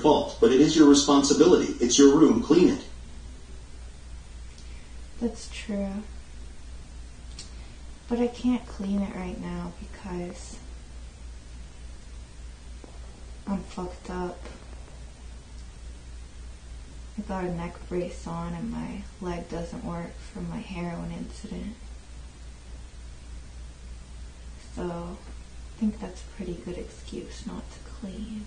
fault, but it is your responsibility. It's your room. Clean it. That's true. But I can't clean it right now because I'm fucked up. I got a neck brace on and my leg doesn't work from my heroin incident. So I think that's a pretty good excuse not to clean.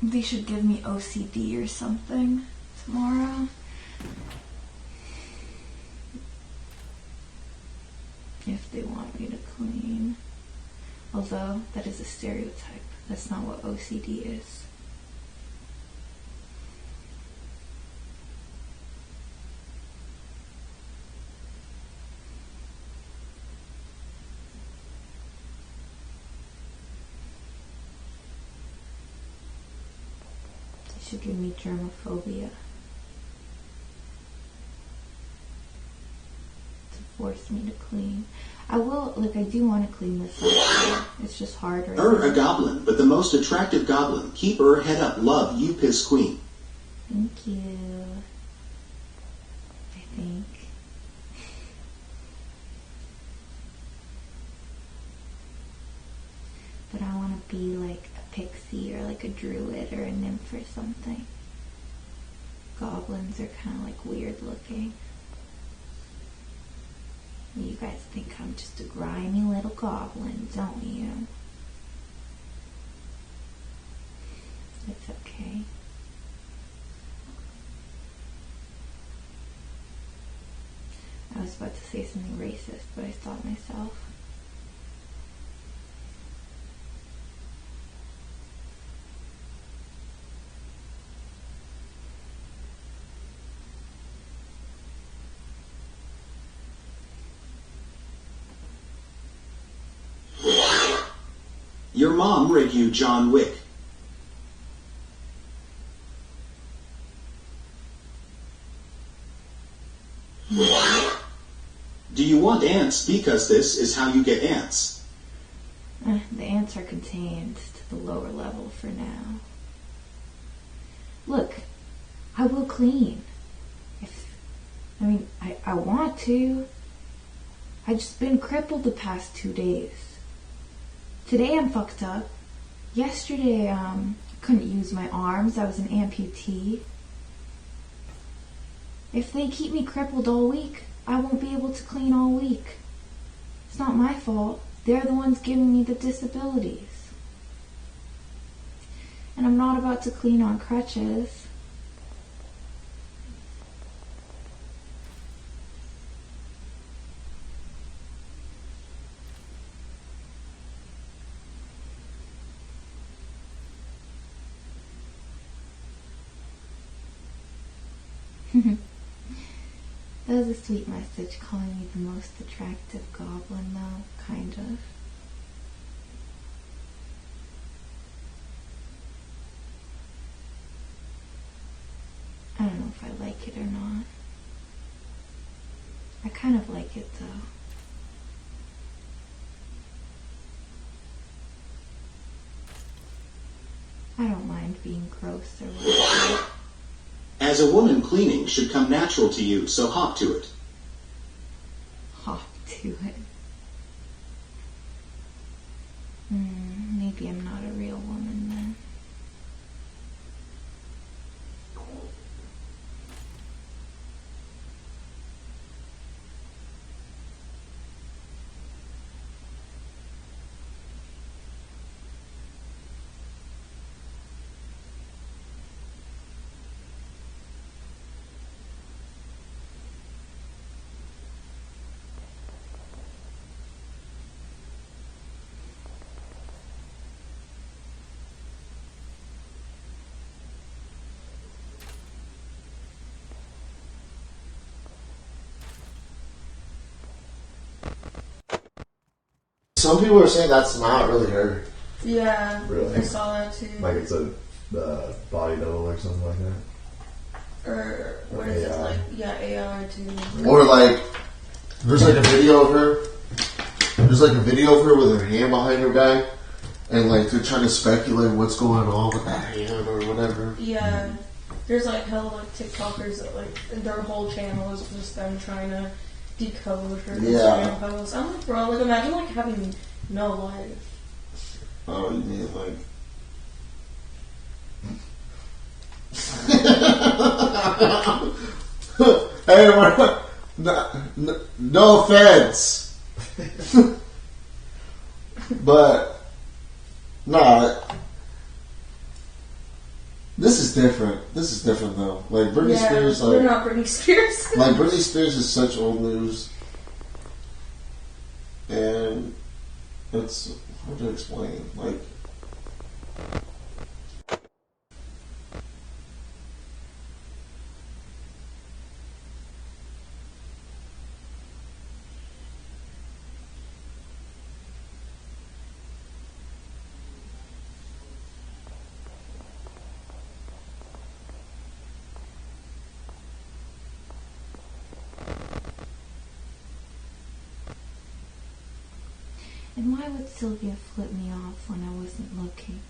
They should give me OCD or something tomorrow. If they want me to clean. Although, that is a stereotype. That's not what OCD is. They should give me germophobia. Force me to clean. I will, I do want to clean this up. It's just hard right now. A goblin, but the most attractive goblin. Keep her head up. Love, you piss queen. Thank you. I think. But I want to be like a pixie or like a druid or a nymph or something. Goblins are kind of like weird looking. You guys think I'm just a grimy little goblin, don't you? It's okay. I was about to say something racist, but I stopped myself. Your mom read you John Wick. Do you want ants? Because this is how you get ants. The ants are contained to the lower level for now. Look, I will clean. I want to. I've just been crippled the past 2 days. Today I'm fucked up. Yesterday, couldn't use my arms. I was an amputee. If they keep me crippled all week, I won't be able to clean all week. It's not my fault. They're the ones giving me the disabilities. And I'm not about to clean on crutches. That was a sweet message, calling me the most attractive goblin, though, kind of. I don't know if I like it or not. I kind of like it, though. I don't mind being gross or whatever. As a woman, cleaning should come natural to you, so hop to it. Hop to it. Maybe I'm not a real woman then. Some people are saying that's not really her. Yeah, Really? I saw that too. Like it's a body double or something like that. Or what is it like? Yeah, AR too. Or like There's like a video of her. There's like a video of her with her hand behind her back, and like they're trying to speculate what's going on with that hand or whatever. Yeah, there's like hell like TikTokers that like their whole channel is just them trying to decode her Instagram posts. I'm like, bro, like imagine like having no life. Oh, you mean like? Hey, no offense, but nah. This is different. This is different though. Like Britney Spears, like we're not Britney Spears. like Britney Spears is such old news, and it's hard to explain. Like. And why would Sylvia flip me off when I wasn't looking?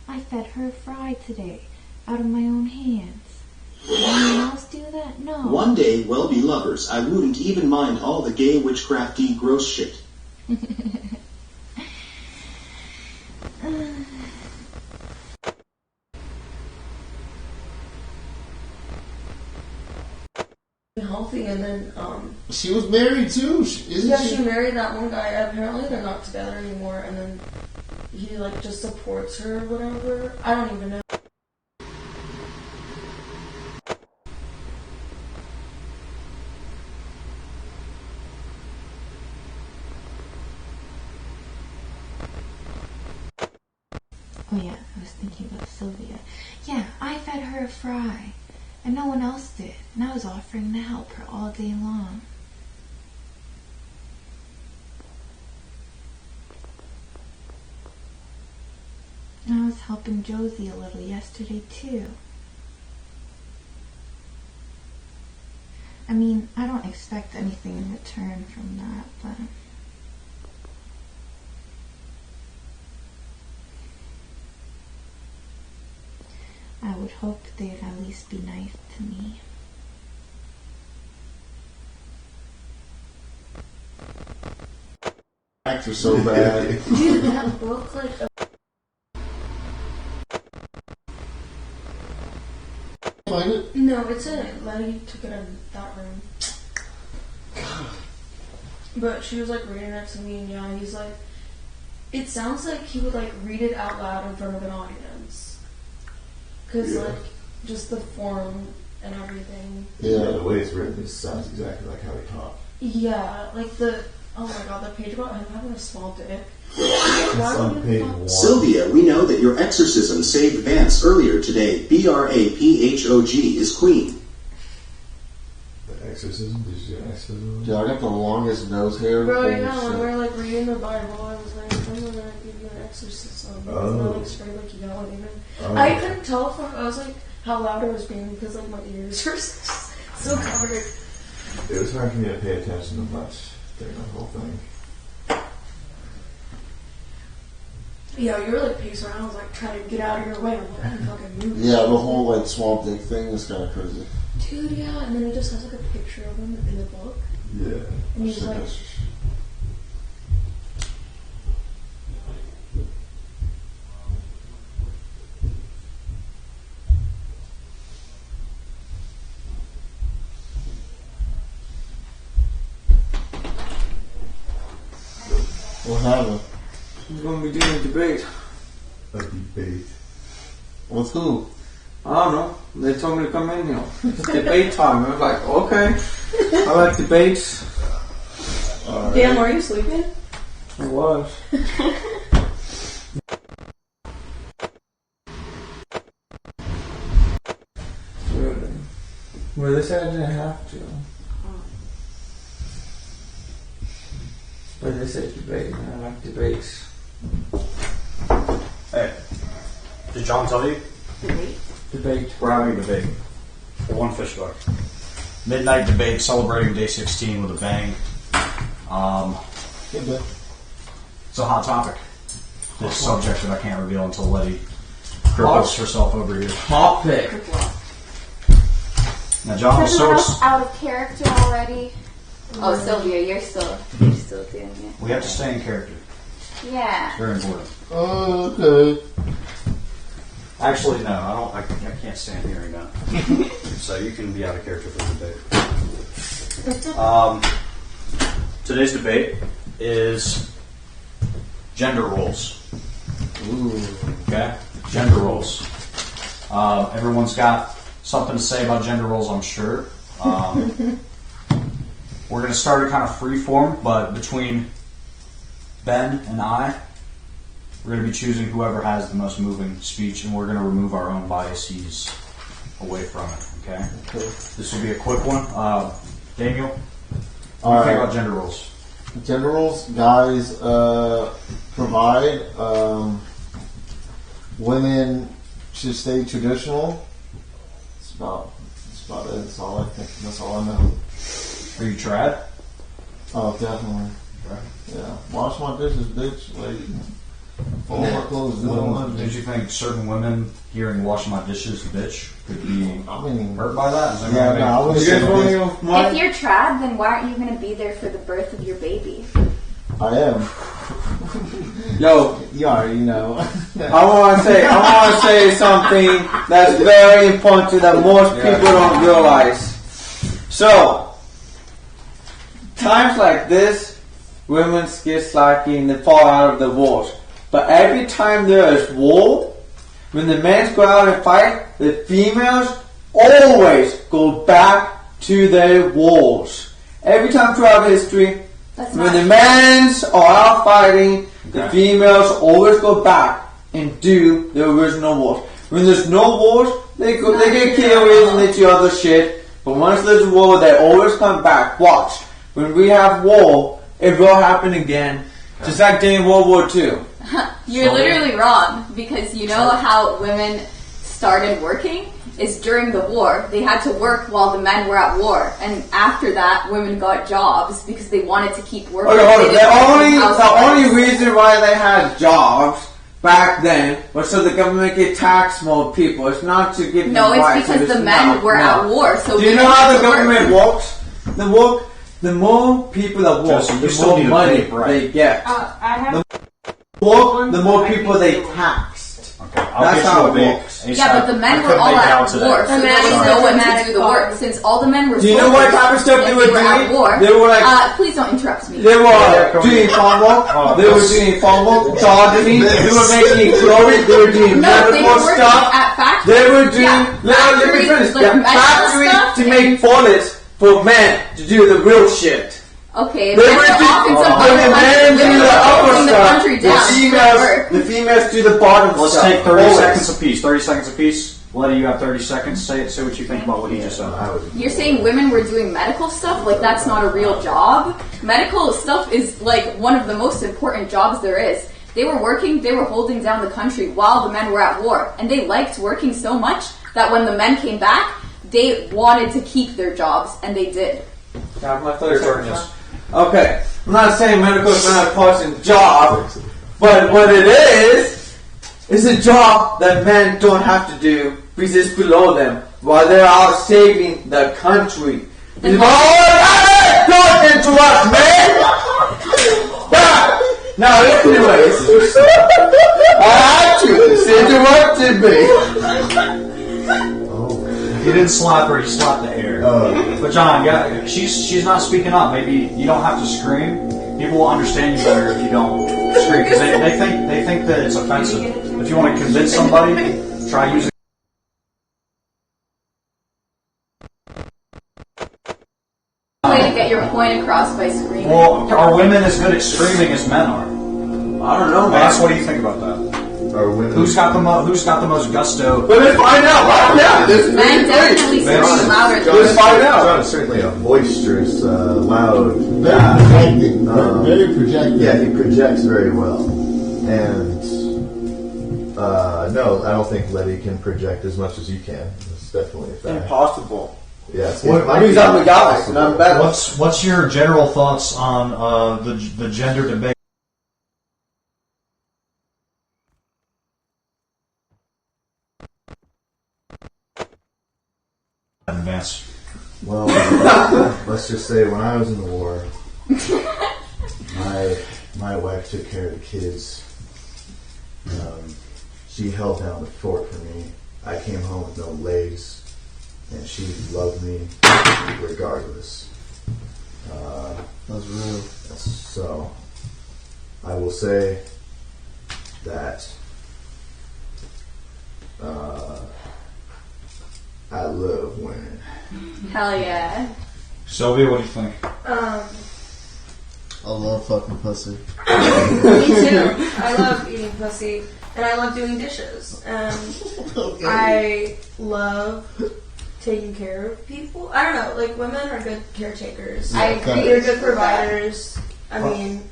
I fed her fry today, out of my own hands. Did anyone else do that? No. One day, well be lovers, I wouldn't even mind all the gay witchcrafty gross shit. Healthy, and then She was married too, isn't she? she married that one guy. Apparently they're not together anymore, and then he like just supports her or whatever. I don't even know. Oh yeah, I was thinking about Sylvia. Yeah, I fed her a fry. And no one else did. And I was offering to help her all day long. And I was helping Josie a little yesterday too. I mean, I don't expect anything in return from that, but... I would hope they'd at least be nice to me. Acts are so bad. Dude, that book like. Find it? No, it's in it. Letty took it in that room. But she was like reading it to me, and yeah, he's like. It sounds like he would like read it out loud in front of an audience. Because, like, just the form and everything. Yeah, the way it's written, it sounds exactly like how he talked. Yeah, like oh my god, the page about him having a small dick. It's on page 1. Sylvia, we know that your exorcism saved Vance earlier today. BRAPHOG is queen. The exorcism? Did you do an exorcism? Yeah, I got the longest nose hair. Bro, yeah, when we were like reading the Bible, I was like, I'm gonna give you an exorcism. Not like straight like yelling even. I couldn't tell if I was like how loud I was being because like my ears were so covered. It was hard for me to pay attention to much during the whole thing. Yeah, you were like pacing around, like trying to get out of your way. I'm like, I'm fucking moving. Yeah, the whole like swamp dick thing is kind of crazy. Dude, yeah, and then he just has like a picture of him in the book. Yeah. And he's like, what happened? We're going to be doing a debate. A debate? With who? I don't know. They told me to come in here. It's debate time. I was like, okay. I like debates. Right. damn, are you sleeping? I was. Really? Well, they said I didn't have to. But they said debate, and I like debates. Hey, did John tell you? Debate. We're having a debate. For one fish bar. Midnight debate celebrating day 16 with a bang. It's a hot topic. This subject that I can't reveal until Letty cripples herself over here. Topic. Now, John was so. Out of character already. Oh, Sylvia, you're still doing it. We have to stay in character. Yeah. It's very important. Okay. Actually, no, I can't stand hearing that. So you can be out of character for the debate. Today's debate is gender roles. Ooh. Okay? Gender roles. Everyone's got something to say about gender roles, I'm sure. We're going to start it kind of free form, but between Ben and I, we're going to be choosing whoever has the most moving speech, and we're going to remove our own biases away from it. Okay? This will be a quick one. Daniel, what do you think about gender roles? Gender roles, guys provide. Women should stay traditional. That's about it. That's all I think. That's all I know. Are you trad? Oh, definitely. Yeah. Wash my dishes, bitch. Like, fold my clothes, do my laundry. Did you think certain women hearing "washing my dishes, bitch" could be I mean, hurt by that? Is that yeah, what no, I would You say guys want to this. go? If you're trad, then why aren't you going to be there for the birth of your baby? I am. Yo, You already know. I want to say something that's very important that most people don't realize. So, times like this, women get slacky and they fall out of the wars. But every time there is war, when the men go out and fight, the females always go back to their wars. Every time throughout history, when the men are out fighting, the females always go back and do the original wars. When there's no wars, they get killed and they do other shit. But once there's a war, they always come back. Watch. When we have war, it will happen again. Just like during World War II. You're literally wrong, because you know how women started working is during the war. They had to work while the men were at war, and after that, women got jobs because they wanted to keep working. Okay, hold on. They didn't want to The be only housewives. reason why they had jobs back then was so the government could tax more people. It's not to give No, them rights. it's because the men were at war. So Do you know how the government works? The more people that work, Josie, you the still more need to money vape, right? they get. I have. The more people they taxed. Okay, I'll That's get how you a it vape. works. ASAP. Yeah, but the men I were couldn't all make it out at today. war, so there was no one to do the work. Since all the men were Do you know what soldiers, type of stuff they and were at doing? war. They were like, Please don't interrupt me. they were doing farm work. They were doing farm work, gardening. They were making clothing. They were doing No, they medical were working stuff. at factories. They were doing factories, let me finish. like Yeah, medical factories stuff. to make bullets for men to do the real shit. Okay, They men were are often doing sometimes the men do the upper holding the stuff. country The down. the females do the bottom Let's stuff. take 30 Always. seconds apiece. 30 seconds apiece. Letty, you have 30 seconds. Say what you think about what he just said. You're saying women were doing medical stuff? Like that's not a real job? Medical stuff is like one of the most important jobs there is. They were working, they were holding down the country while the men were at war. And they liked working so much that when the men came back, they wanted to keep their jobs, and they did. Have my 30 seconds. Okay, I'm not saying medical is not a person's job, but what it is a job that men don't have to do because it's below them while they're out saving the country. Then Don't interrupt, man! Now, anyways, I had to. It's interrupted me. He didn't slap her, he slapped the air. But John, yeah, she's not speaking up. Maybe you don't have to scream. People will understand you better if you don't scream because they think that it's offensive. If you want to convince somebody, try using. Way to get your point across by screaming. Well, are women as good at screaming as men are? I don't know, Vance, man. what do you think about that? Are women? Who's got the most gusto? But let's find out right now. This is Men definitely Vance, scream louder than Let's find out. John is certainly a boisterous, loud Very guy. projecting. Very projecting. Yeah, he projects very well. And no, I don't think Letty can project as much as you can. It's definitely a fact. Impossible. Yeah, it's That means I'm the guy, and I'm better. What's your general thoughts on the gender debate? Advance. Well, let's just say when I was in the war, my wife took care of the kids. She held down the fort for me. I came home with no legs, and she loved me regardless. That's real. So, I will say that I love women. Hell yeah. Sylvia, what do you think? I love fucking pussy. Me too. I love eating pussy, and I love doing dishes, and I love taking care of people. I don't know, like women are good caretakers. I agree. They're good providers. I mean,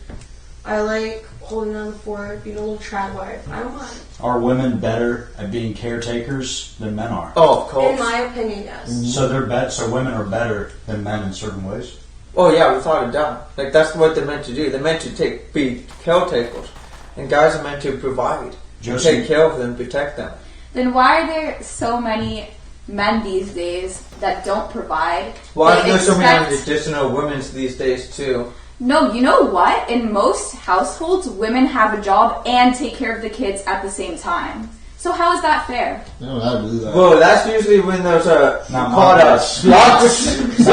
I like holding down the fort, being a little trad wife. I don't mind. Are women better at being caretakers than men are? Oh, of course. In my opinion, yes. So so women are better than men in certain ways? Oh yeah, without a doubt. Like that's what they're meant to do. They're meant to be caretakers, and guys are meant to provide, Josie. take care of them, protect them. Then why are there so many men these days that don't provide? Why They are there so many expect- additional women these days too? No, you know what? In most households, women have a job and take care of the kids at the same time. So how is that fair? You don't have to do that. Well, that's usually when there's a Not called my a best. sluts.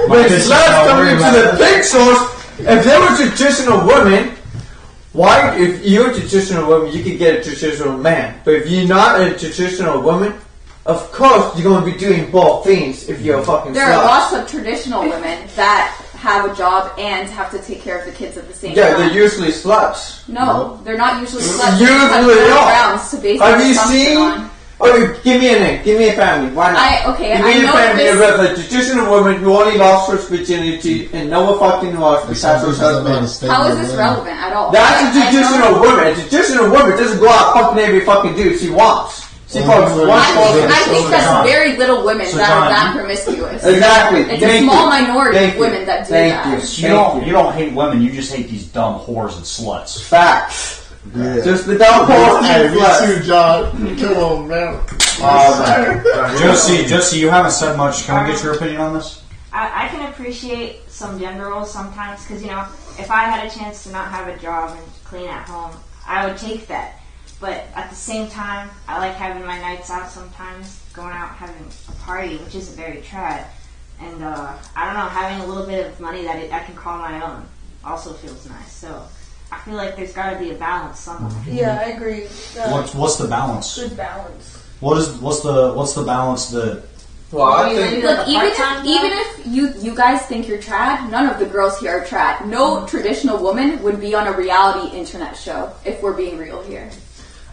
When business, sluts don't come worry into about the big source, if there were traditional women, why? If you're a traditional woman, you could get a traditional man. But if you're not a traditional woman, of course you're going to be doing both things. If you're a fucking There slut. are lots of traditional women that have a job and have to take care of the kids at the same Yeah, time. they're usually sluts. No, they're not usually sluts. Usually They have not. grounds to base Have their you assumption seen? on. Oh, give me a name. Give me a family. Why not? Okay, Give I me a know family this- of a traditional woman who only lost her virginity and no one fucking lost besides her husband. How is this relevant at all? That's a I know- traditional woman. A traditional woman doesn't go out fucking every fucking dude she wants. She Well, fucks I one I think person. that's very little women So that John, are that you- promiscuous. Exactly. It's Thank a small you. minority Thank of you. women that do Thank that. you. You don't hate women, you just hate these dumb whores and sluts. Facts. Yeah. Just the dumb horse Hey, and me sluts. too, John. Come on, man. Josie, you haven't said much. Can we get your opinion on this? I can appreciate some gender roles sometimes because, you know, if I had a chance to not have a job and clean at home, I would take that. But at the same time, I like having my nights out sometimes, going out having a party, which isn't very trad. And I don't know, having a little bit of money that I can call my own also feels nice. So I feel like there's got to be a balance somewhere. Yeah, I agree. What's the balance? Good balance. What's the balance that? Well, I think Look, even if you guys think you're trad, none of the girls here are trad. No traditional woman would be on a reality internet show, if we're being real here.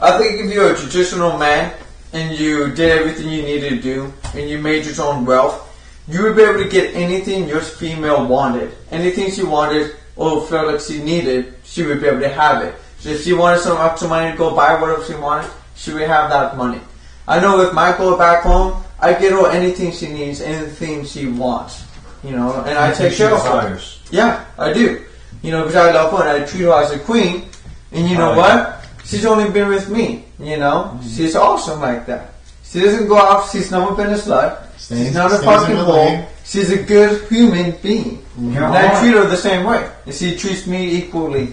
I think if you're a traditional man and you did everything you needed to do and you made your own wealth, you would be able to get anything your female wanted. Anything she wanted or felt like she needed, she would be able to have it. So if she wanted some extra money to go buy whatever she wanted, she would have that money. I know with my girl back home, I get her anything she needs, anything she wants. You know, and I take care of her. Yeah, I do. You know, because I love her and I treat her as a queen. And you know what? She's only been with me, you know? She's awesome like that. She doesn't go off, she's never been a slut. She's not a fucking whore. She's a good human being. And I treat her the same way. And she treats me equally.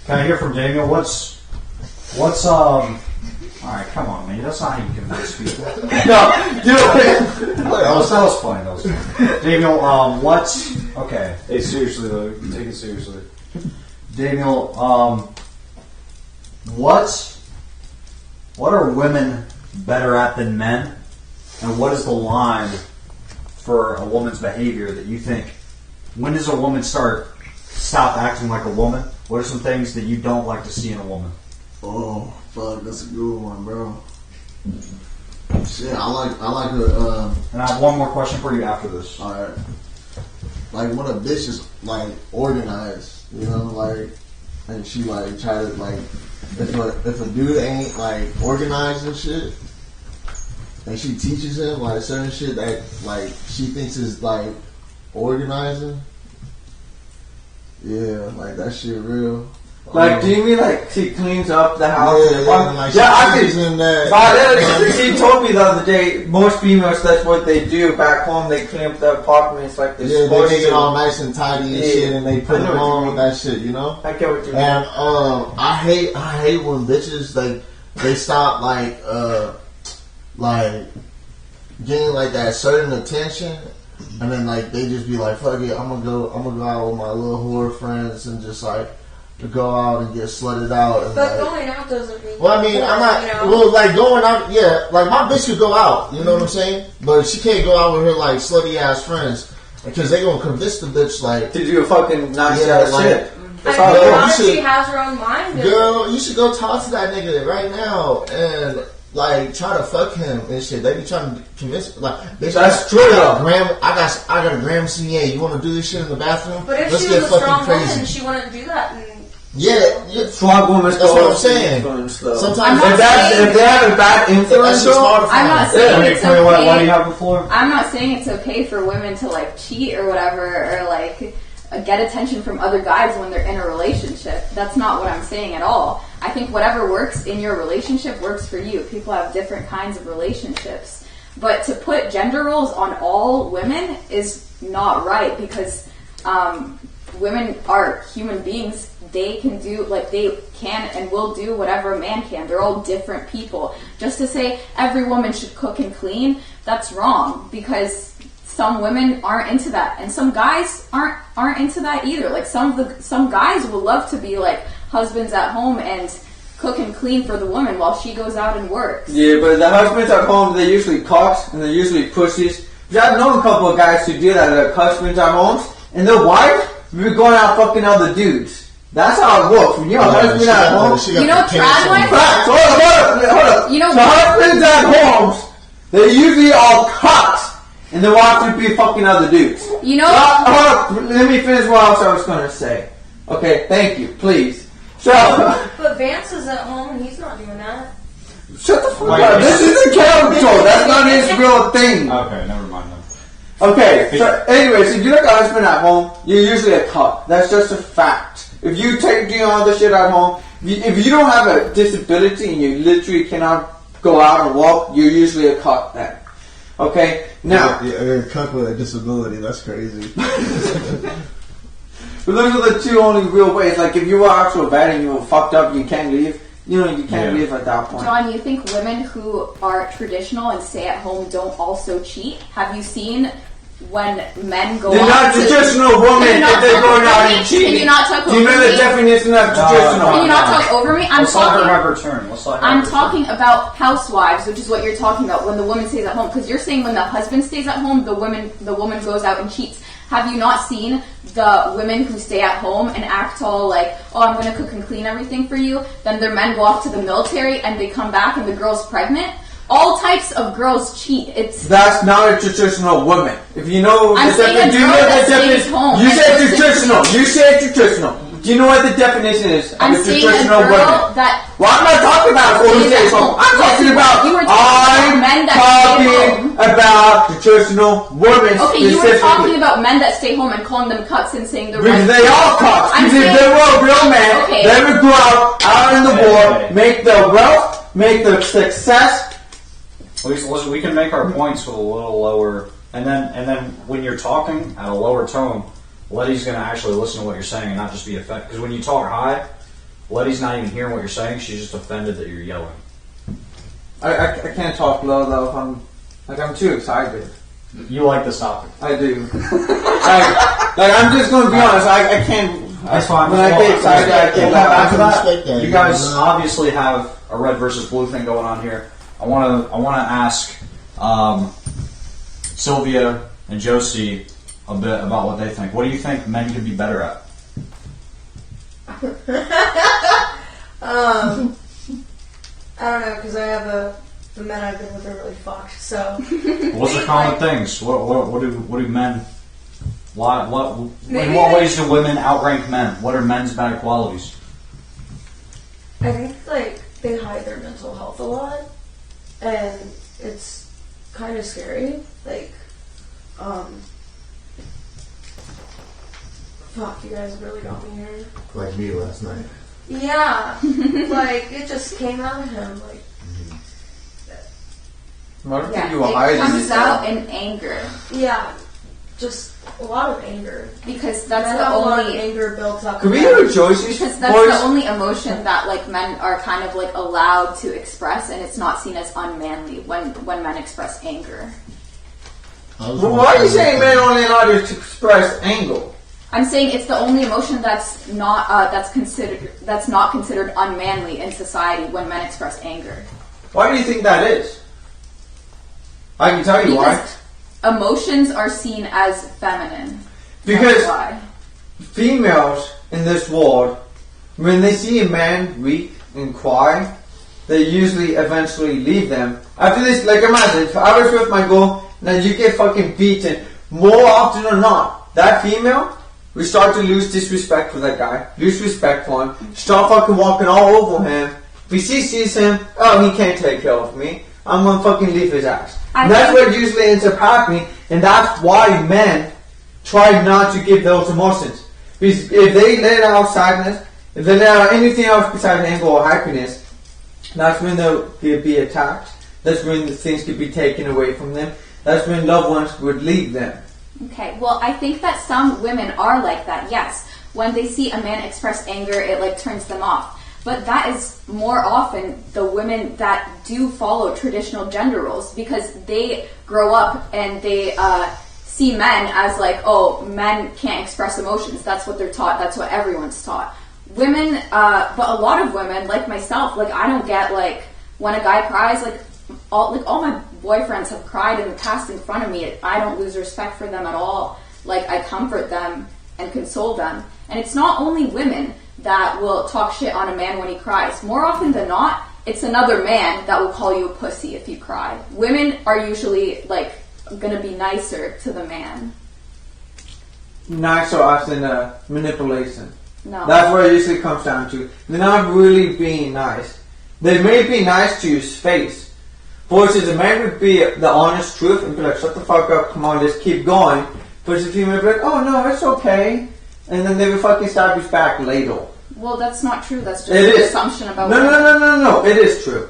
Can I hear from Daniel? What's alright, come on, man. That's not how you convince people. No, do it. That was funny. Daniel, okay. Hey, seriously though, you take it seriously. Daniel, what are women better at than men? And what is the line for a woman's behavior that you think, when does a woman stop acting like a woman? What are some things that you don't like to see in a woman? Oh, fuck, that's a good one, bro. Shit, I like her, And I have one more question for you after this. alright. Like, when a bitch is, like, organized, you know, like, and she, like, try to, like, if a dude ain't, like, organized and shit, and she teaches him like certain shit that like she thinks is like organizing. Yeah, like that shit real. Like, do you mean like she cleans up the house? Yeah, like I teaches him that. She told me the other day, most females, that's what they do back home. They clean up the apartments like this. Yeah, they make it all nice and tidy and shit, and they put them on with that shit, you know? I get what you mean. And I hate when bitches like they stop like getting like that certain attention, and then like they just be like, fuck it, I'm gonna go out with my little whore friends and just like to go out and get slutted out. And, But like, going out doesn't mean. well, I mean, I'm not. You know? Well, like going out, yeah. Like my bitch could go out, you know what I'm saying? But she can't go out with her like slutty ass friends because they gonna convince the bitch like to do a fucking nice like, shit. I Girl, mean, you honestly, should- she has her own mind. girl, you should go talk to that nigga right now and like try to fuck him and shit. They be trying to convince like bitch. That's true, I got a gram CA. You want to do this shit in the bathroom? But if Let's she get was a fucking strong crazy. woman, she wouldn't do that. And Yeah, Strong women. that's what I'm saying. Sometimes If they have a bad influence, I'm not saying it's okay. What do you have before? I'm not saying it's okay for women to like cheat or whatever, or like get attention from other guys when they're in a relationship. That's not what I'm saying at all. I think whatever works in your relationship works for you. People have different kinds of relationships. But to put gender roles on all women is not right, because women are human beings. They can do, like, they can and will do whatever a man can. They're all different people. Just to say every woman should cook and clean, that's wrong, because some women aren't into that, and some guys aren't into that either. Like some guys will love to be like husbands at home and cook and clean for the woman while she goes out and works. Yeah, but the husbands at home, they're usually cocks and they're usually pussies. I've known a couple of guys who do that, their husbands at home, and their wife will be going out fucking other dudes. That's how it works. When you're a husband at home, you know, trad wife. Hold up. You know, the husbands at homes, they're usually all cocks. And the wife would be fucking other dudes. You know? Hold up. Let me finish what else I was going to say. Okay, thank you. Please. So. But Vance is at home and he's not doing that. Shut the fuck up. This is a character. That's not his real thing. Okay, never mind then. Okay, so anyways, if you're like a husband at home, you're usually a cuck. That's just a fact. If you do all the shit at home, if you don't have a disability and you literally cannot go out and walk, you're usually a cuck then. Okay, now. You're a cuck with a disability, that's crazy. But those are the two only real ways. Like, if you were actual bad and you were fucked up, you can't leave. You know, you can't leave at that point. John, you think women who are traditional and stay at home don't also cheat? Have you seen when men go they're not traditional women if they're going out and cheating? Can you not talk over me? Do you know the definition of traditional? Can you not talk over me? Let's let her have her turn. I'm talking about housewives, which is what you're talking about when the woman stays at home. Because you're saying when the husband stays at home, the woman goes out and cheats. Have you not seen the women who stay at home and act all like, oh, I'm going to cook and clean everything for you? Then their men go off to the military and they come back and the girl's pregnant? All types of girls cheat. That's not a traditional woman. If you know I'm saying a girl that stays home. You say traditional. You say traditional. Do you know what the definition is? I'm of a saying a traditional girl woman? that... Well, I'm not talking about who stays home. I'm talking about... the traditional women. Okay, you were talking about men that stay home and calling them cucks and saying they're because they all cucks. Because if they were a real man, they would go out in the world, make the wealth, make the success. Listen, we can make our points with a little lower, and then when you're talking at a lower tone, Letty's going to actually listen to what you're saying and not just be offended. Because when you talk high, Letty's not even hearing what you're saying. She's just offended that you're yelling. I can't talk low though if I'm too excited. You like this topic. I do. I'm just going to be honest. I can't. That's fine. When I get excited, I can't. After that, you guys obviously have a red versus blue thing going on here. I want to ask Sylvia and Josie a bit about what they think. What do you think men could be better at? I don't know, because the men I've been with are really fucked. So what's the common things? What do men? In what ways do women outrank men? What are men's bad qualities? I think like they hide their mental health a lot, and it's kind of scary. Like, fuck, you guys really got me here. Like me last night. Yeah, like it just came out of him. Like, What if Yeah, you were it hiding? comes out in anger yeah, just a lot of anger. because Men that's the have a lot of only anger built up. Could we in hear them. Josie's because that's voice? the only emotion that like men are kind of like allowed to express, and it's not seen as unmanly when men express anger. Well, why are you saying men only allowed to express anger? I'm saying it's the only emotion that's not considered unmanly in society when men express anger. Why do you think that is? I can tell you why. Because emotions are seen as feminine. Because That's why. females in this world, when they see a man weak and cry, they usually eventually leave them. After this, like imagine, if I was with my girl and you get fucking beaten, more often than not, that female, we start to lose disrespect for that guy, lose respect for him, start fucking walking all over him. If she sees him, oh, he can't take care of me, I'm gonna fucking leave his ass. And that's what usually ends up happening, and that's why men try not to give those emotions. Because if they let out sadness, if they let out anything else besides anger or happiness, that's when they'll be attacked. That's when the things could be taken away from them. That's when loved ones would leave them. Okay, well, I think that some women are like that, yes. When they see a man express anger, it like turns them off. But that is more often the women that do follow traditional gender roles because they grow up and they see men as like, oh, men can't express emotions. That's what they're taught. That's what everyone's taught. Women, but a lot of women, like myself, like I don't get like when a guy cries, like all my boyfriends have cried in the past in front of me. I don't lose respect for them at all. Like I comfort them and console them. And it's not only women that will talk shit on a man when he cries. More often than not, it's another man that will call you a pussy if you cry. Women are usually like gonna be nicer to the man. Nicer as in manipulation. No. That's what it usually comes down to. They're not really being nice. They may be nice to his face. Versus a man would be the honest truth and be like, shut the fuck up, come on, just keep going. Versus a female would be like, oh no, it's okay. And then they would fucking stab his back later. Well, that's not true. That's just It an is. assumption about No, women. no. It is true.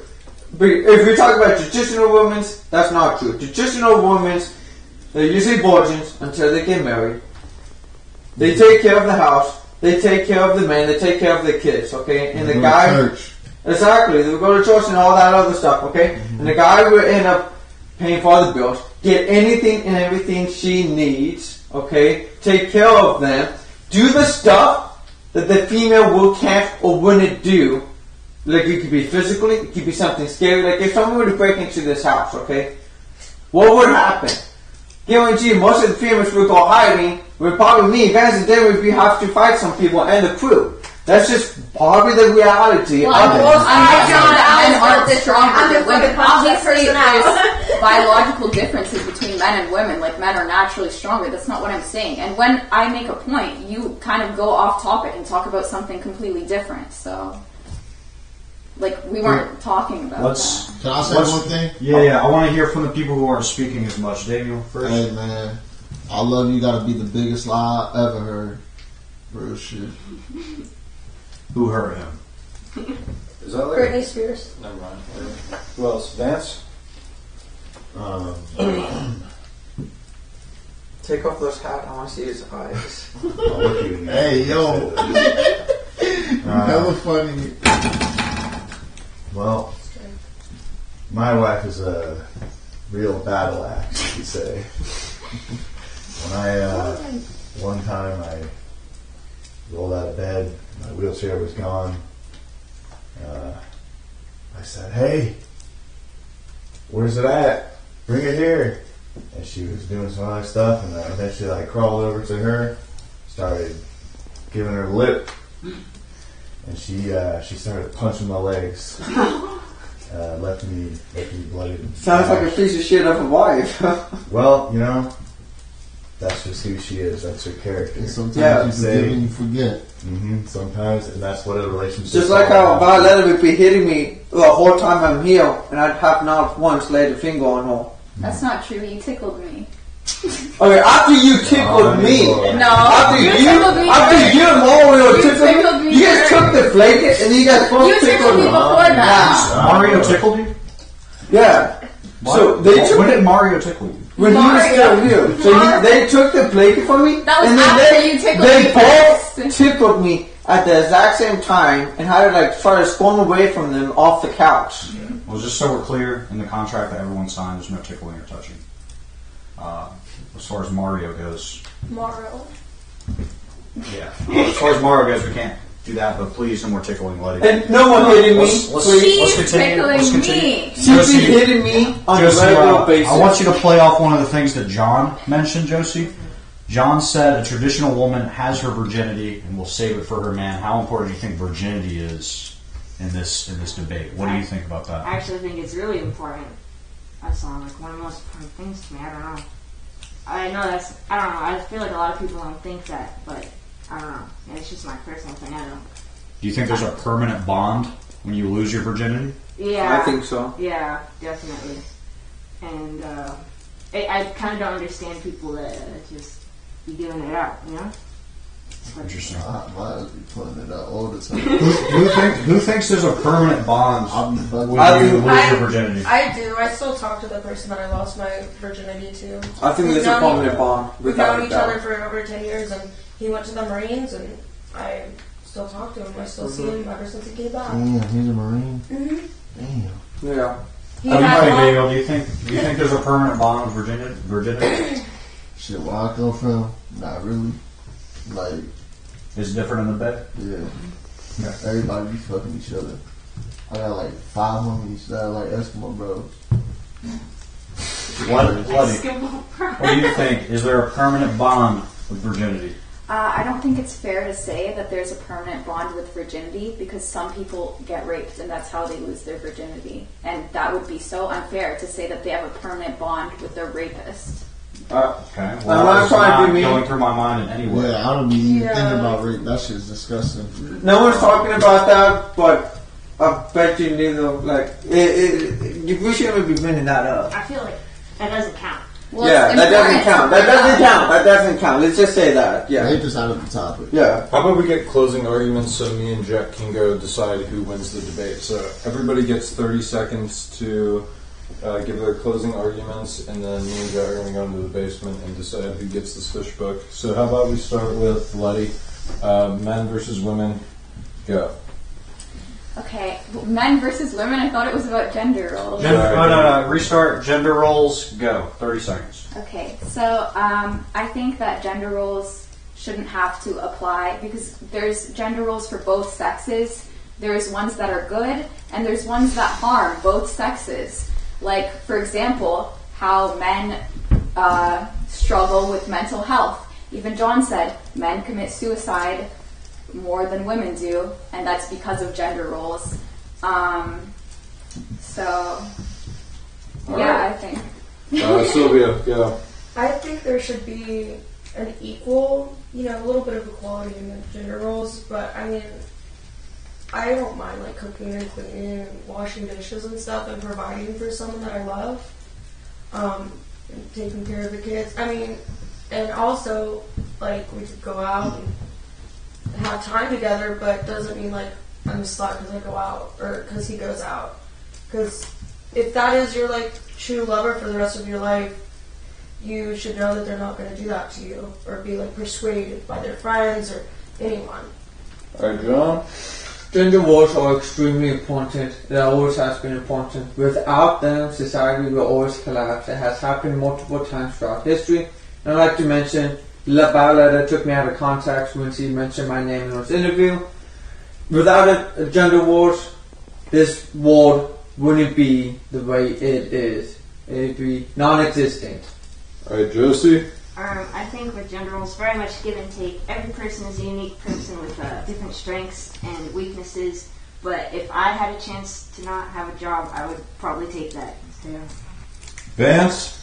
But if you're talking about traditional women, that's not true. Traditional women, they're usually virgins until they get married. They take care of the house. They take care of the man. They take care of the kids. Okay, and the guy. Church. Exactly. They will go to church and all that other stuff. Okay, and the guy will end up paying for the bills, get anything and everything she needs. Okay, take care of them. Do the stuff that the female will can't or wouldn't do. Like it could be physically, it could be something scary. Like if someone were to break into this house, okay, what would happen? Guarantee you, most of the females would go hiding. Would probably me, guys, and then we have to fight some people and the crew. That's just probably the reality. Well, of it. I'm not saying that men aren't stronger I'm than gonna women. punch that Obviously, person out. there's biological differences between men and women. Like, men are naturally stronger. That's not what I'm saying. And when I make a point, you kind of go off topic and talk about something completely different. So, like, we weren't talking about that. Can I say one thing? Yeah. I want to hear from the people who aren't speaking as much. Daniel, first. Hey, man. I love you. Gotta be the biggest lie I ever heard. Real shit. Who hurt him? Is that like Britney Spears. Never mind. Who else? Vance? Take off those hats. I want to see his eyes. I'll look you in the Hey, eye. yo. Hella funny. Well, my wife is a real battle axe, you could say. When one time I rolled out of bed, my wheelchair was gone. I said, "Hey, where's it at? Bring it here." And she was doing some other stuff, and eventually I crawled over to her, started giving her lip, and she started punching my legs. Left me bloodied. Sounds like a piece of shit of a wife. Well, you know, that's just who she is. That's her character. And sometimes Yeah. you forgive and you forget. Sometimes, and that's what a relationship. Just like how Violetta would be hitting me the whole time I'm here, and I'd have not once laid a finger on her. That's not true. You tickled me. Okay, after you tickled me. No. After you and Mario tickled me. You guys took the flake and then you guys both tickled me. Before that. Mario tickled you? Yeah. Why- So they took when did Mario tickle you? when he was still here. So they took the blanket from me, That was and then after you tickled they me both first. tickled me at the exact same time, and had to like try to storm away from them off the couch. Well, just so we're clear, in the contract that everyone signed, there's no tickling or touching. As far as Mario goes, Mario. yeah. As far as Mario goes, we can't do that, but please, no more tickling, Letty. And no one hitting me. Let's Please. continue. Let's Tickling continue. me. She's been hitting me on a Josie, regular basis. I want you to play off one of the things that John mentioned, Josie. John said a traditional woman has her virginity and will save it for her man. How important do you think virginity is in this debate? What do you think about that? I actually think it's really important. That's like one of the most important things to me. I don't know. I don't know. I feel like a lot of people don't think that, but I don't know. Yeah, it's just my personal thing. I don't know. Do you think there's a permanent bond when you lose your virginity? Yeah. I think so. Yeah, definitely. And I kind of don't understand people that just be giving it out, you know? Interesting. Might be putting it out all the time. Who thinks there's a permanent bond when you lose your virginity? I do. I still talk to the person that I lost my virginity to. I think there's a permanent bond. We've Without known a each doubt. other for over 10 years, and he went to the Marines, and I still talk to him. I still see him ever since he came back. Damn, he's a Marine. Mm-hmm. Damn. Yeah. He How do you had think, one- Daniel? Do you think there's a permanent bond with virginity? Shit, where I come from, not really. Like, Is it different in the bed? yeah. Everybody be fucking each other. I got like 5 homies that are like Eskimo bros. Letty, what do you think? Is there a permanent bond with virginity? I don't think it's fair to say that there's a permanent bond with virginity because some people get raped and that's how they lose their virginity. And that would be so unfair to say that they have a permanent bond with their rapist. Okay. I'm Well, not it's trying to not be mean. going through my mind in any way. Yeah, I don't be even Yeah. thinking about rape. That shit's disgusting. No one's talking about that, but I bet you neither. Like, we shouldn't be bringing that up. I feel like that doesn't count. Well, Yeah, it's that doesn't important count. to That bring doesn't up. count. That doesn't count. Let's just say that. Yeah. Rape is out of the topic. Yeah. How about we get closing arguments so me and Jack can go decide who wins the debate? So everybody gets 30 seconds to give their closing arguments, and then me and Jack are going to go into the basement and decide who gets this fish book. So how about we start with Letty? Men versus women, go. Okay, men versus women, I thought it was about gender roles. No. Restart. Gender roles. Go. 30 seconds. Okay, so I think that gender roles shouldn't have to apply because there's gender roles for both sexes. There's ones that are good and there's ones that harm both sexes. Like, for example, how men struggle with mental health. Even John said men commit suicide more than women do, and that's because of gender roles. So, yeah, I think. Sylvia, go. I think there should be an equal, a little bit of equality in the gender roles, but I mean, I don't mind like cooking and cleaning and washing dishes and stuff and providing for someone that I love, and taking care of the kids. I mean, and also like we could go out and have time together, but doesn't mean like I'm a slut because I go out or because he goes out. Because if that is your like true lover for the rest of your life, you should know that they're not going to do that to you or be like persuaded by their friends or anyone. Alright, John? Gender roles are extremely important. They always has been important. Without them, society will always collapse. It has happened multiple times throughout history. And I'd like to mention, Violetta took me out of context when she mentioned my name in this interview. Without a gender wars, this world wouldn't be the way it is. It'd be non-existent. Alright, Josie? I think with gender roles, very much give and take. Every person is a unique person with different strengths and weaknesses. But if I had a chance to not have a job, I would probably take that. So. Vance?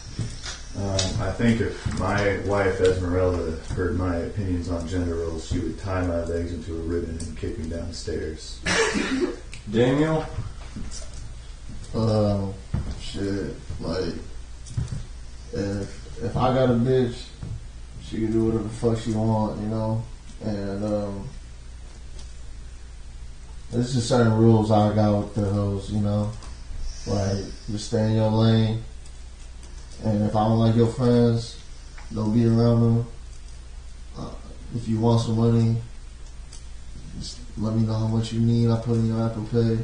I think if my wife Esmeralda heard my opinions on gender roles, she would tie my legs into a ribbon and kick me downstairs. Daniel? Shit, like, if I got a bitch, she can do whatever the fuck she want, you know. And there's just certain rules I got with the hoes, you know. Like, just stay in your lane. And if I don't like your friends, don't be around them. If you want some money, just let me know how much you need. I put in your Apple Pay.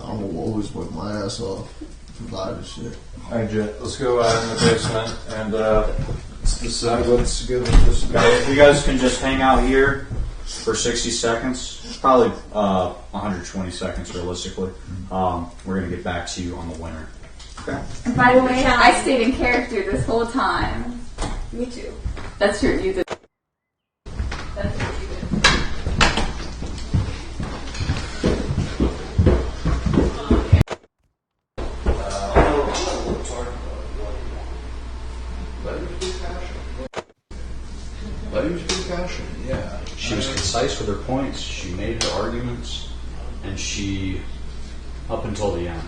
I will always work my ass off to provide this shit. Alright, Jet, let's go in the basement and let's decide what's good with this. If you guys can just hang out here for 60 seconds, probably 120 seconds realistically, we're going to get back to you on the winner. Okay. And by the way, I stayed in character this whole time. Me too. That's true, you did. That's true, you did. Letty was pretty passionate, yeah. She was concise with her points, she made her arguments, and she, up until the end,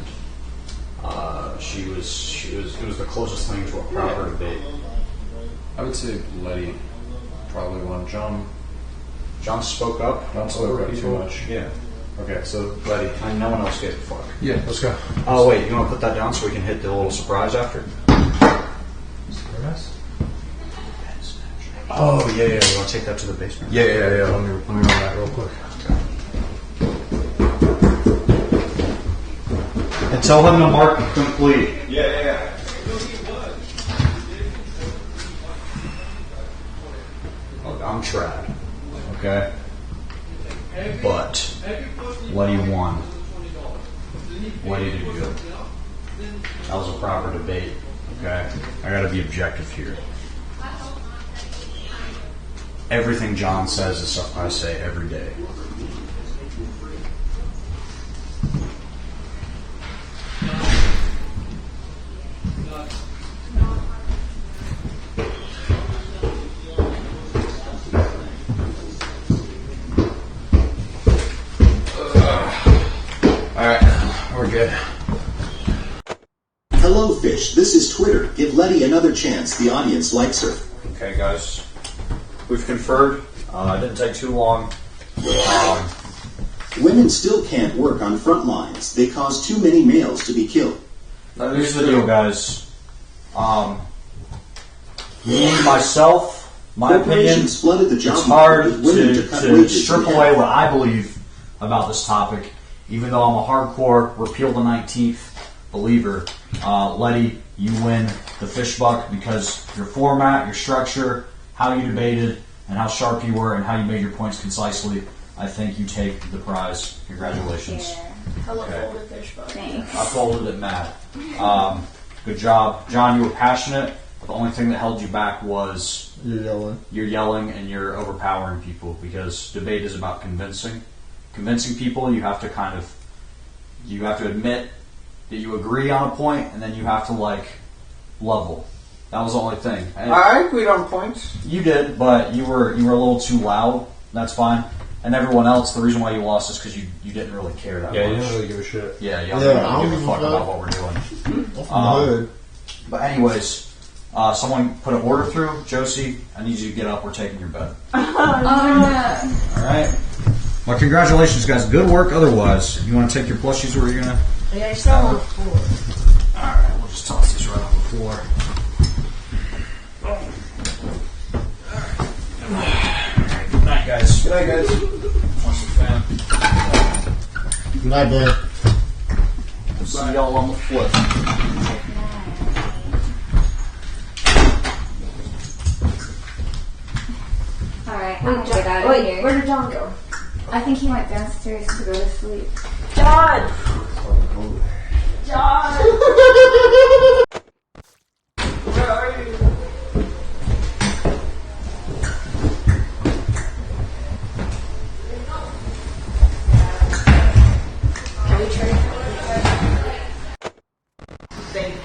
it was the closest thing to a proper debate. I would say Letty probably won. John spoke up. John spoke up too much. Yeah. Okay, so Letty, and no one else gave a fuck. Yeah, let's go. Oh wait, you want to put that down so we can hit the little surprise after? Surprise? Oh yeah. You want to take that to the basement? Yeah. Let me run that real quick. And tell him to mark complete. Yeah. Look, I'm trad. Okay? But Letty won. Letty did good. That was a proper debate. Okay? I gotta be objective here. Everything John says is stuff I say every day. We're good. Hello, Fish. This is Twitter. Give Letty another chance. The audience likes her. Okay, guys. We've conferred. It didn't take too long. Women still can't work on front lines. They cause too many males to be killed. Here's the deal, guys. Me, myself, my opinion, Corporations flooded the job it's hard market with women to cut to wages strip in half. away what I believe about this topic, even though I'm a hardcore repeal the 19th believer. Letty, you win the fish buck because your format, your structure, how you debated, and how sharp you were, and how you made your points concisely. I think you take the prize. Congratulations. I love Okay. older fish, but Thanks. I folded it mad. Good job. John, you were passionate. The only thing that held you back was You're yelling. you're yelling and you're overpowering people, because debate is about convincing. Convincing people, you have to admit that you agree on a point, and then you have to level. That was the only thing. And I agreed on points. you did, but you were a little too loud. That's fine. And everyone else, the reason why you lost is because you didn't really care that Yeah, much. you didn't really give a shit. Yeah, you Yeah, don't I really don't give a give a fuck fuck. about what we're doing. I'm from the hood. But anyways, someone put an order through. Josie, I need you to get up. We're taking your bed. Oh, All right. Well, congratulations, guys. Good work. Otherwise, you want to take your plushies? Where are you gonna? yeah, I still on the floor. All right. We'll just toss these right on the floor. Good night, guys. Good night, guys. Awesome, fam. Good night, man. See y'all on the flip. alright. I'm gonna get out of here. Where did John go? I think he went downstairs to go to sleep. John! John! Where are you? Can we trade? Thank you.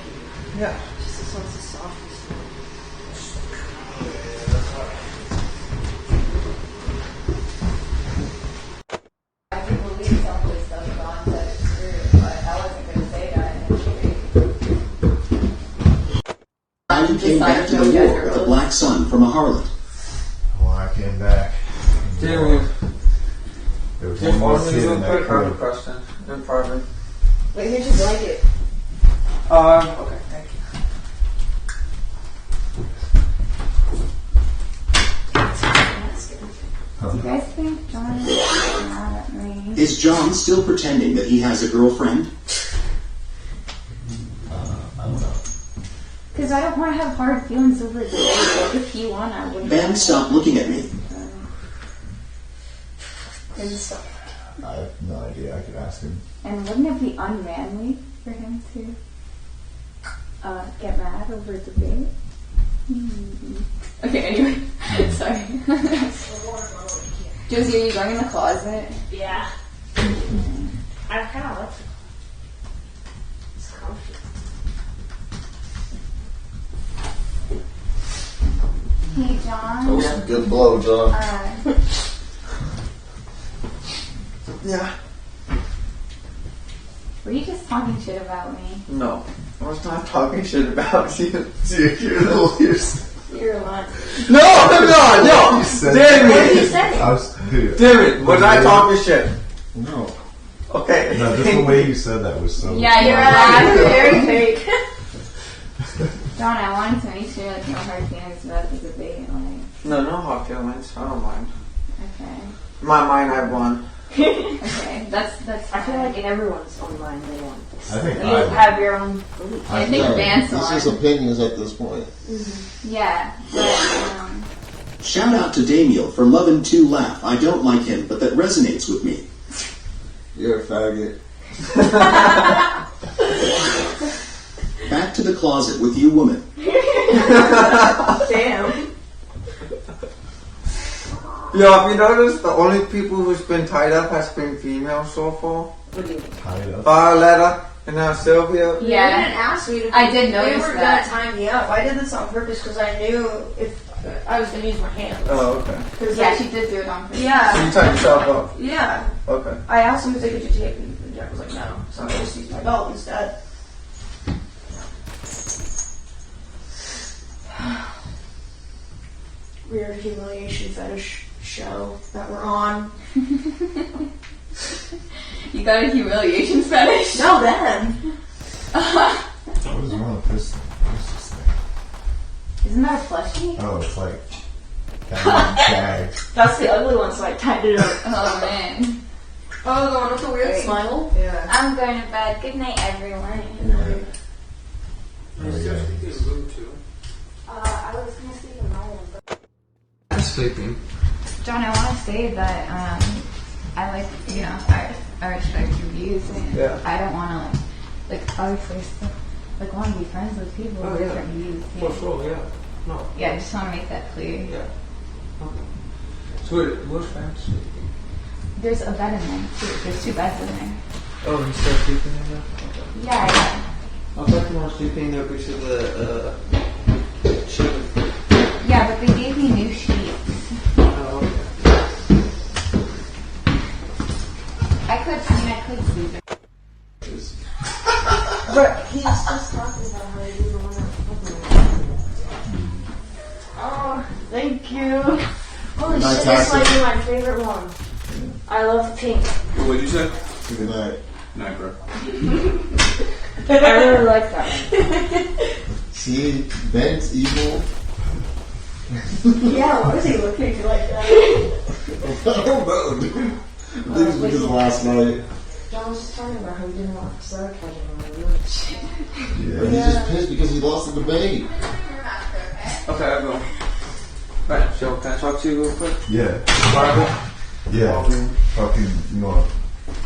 Yeah. Just this one's the softest. I can believe some of the stuff John said is true, but I wasn't going to say that in the debate. the war with a black son from a harlot. When I came back, Damien, there was just one more one kid in real that quick, I have a crib. question. In private. Wait, here's your blanket. Okay, thank you. Do you guys think John is mad at me? Is John still pretending that he has a girlfriend? I don't know. Because I don't want to have hard feelings over it. Like, if he won, I wouldn't. Ben, stop looking at me. I have no idea. I could ask him. And wouldn't it be unmanly for him to get mad over a debate? Okay, anyway. Sorry. Josie, are you going in the closet? Yeah. I kind of like it. It's comfy. Hey, John. That was a good blow, John. Yeah. Were you just talking shit about me? No. I was not talking shit about you. Dude, you're You're lying. No, I'm not. No. You said Damn What did it. you say? Damn it. Was I talking shit? No. Okay. No, just the way you said that was so. Yeah, you're That's right. very fake. John, I wanted to make sure like no hard feelings about the debate. Like, No hard feelings. I don't mind. okay, In my mind, I won. okay, that's. I feel like in everyone's own mind they want this. I think You I won. have your own beliefs. I think Vance This won. is opinions at this point. Yeah, but Shout out to Damiel for loving to laugh. I don't like him, but that resonates with me. You're a faggot. Back to the closet with you, woman. Damn. Yo, have you noticed the only people who's been tied up has been females so far? What do you mean? Tied up. Violetta and now Sylvia. You yeah, didn't ask me to. I did They notice were that. gonna tie me up. I did this on purpose because I knew if I was gonna use my hands. Oh, okay. Cause Yeah, she did do it on purpose. So Yeah. you tied yourself up. Yeah. Okay. I asked him if they could do tape, and Jack was like, no. So I just used my belt instead. Weird humiliation fetish show that we're on. You got a humiliation fetish? No, then. What is wrong with this? What's this thing? Isn't that a plushie? Oh, it's like tags. That's the ugly one, so I tied it up. Oh man. Oh, the one with the weird Wait. smile? Yeah. I'm going to bed. Good night, everyone. Oh, yeah. I was gonna sleep in my room, but. I'm sleeping. John, I want to say that I like, I respect your views, and Yeah. I don't want to like obviously like want to be friends with people with different views. Yeah. sure, yeah. No. Yeah, I just want to make that clear. Yeah. Okay. So wait, where's France? There's a bed in there too. There's 2 beds in there. Oh, he's still sleeping in there? Okay. Yeah, yeah. I thought you were sleeping there because of the children. Yeah, but they gave me new sheets. Oh, okay. I could sleep in. But he's just talking about how he didn't want to. Oh, thank you. Holy Nice shit, this might accent. be my favorite one. I love pink. What'd you say? Good night. Night, bro. I really like that. See, Ben's evil. Yeah, why is he looking at you like that? I don't know, dude. I think it's because of last night. John was just talking about how he didn't want sarcasm on the roots. But he's just pissed because he lost the debate. Okay, I'll go. Right, so can I talk to you real quick? Yeah. Private? Yeah. Fucking, you wanna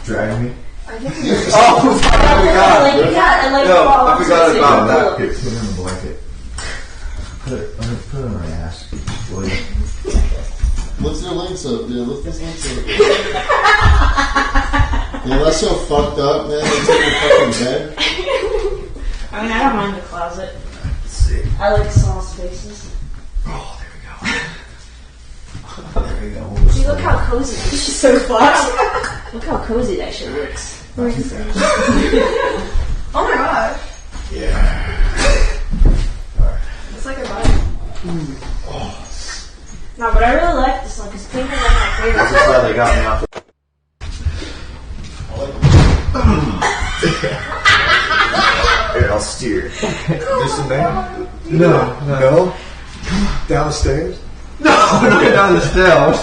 drag me? I think Oh, I forgot. yeah, and like, No, fall I off forgot the about table. that. Here, put it in the blanket. Put it on my ass. Will you? What's their links up? Yeah, look this links up. Yeah, that's so fucked up, man. They took your fucking bed. I mean, I don't mind the closet. Let's see. I like small spaces. Oh, there we go. See, look how cozy this is. So flat. Look how cozy that shit looks. Not too fast. Oh my god. Yeah. Alright. It's like a vibe. I really like this one because pink is like my favorite. This is how they got me off. Here, I'll steer. This and that? No? Down the stairs? No, not down the stairs.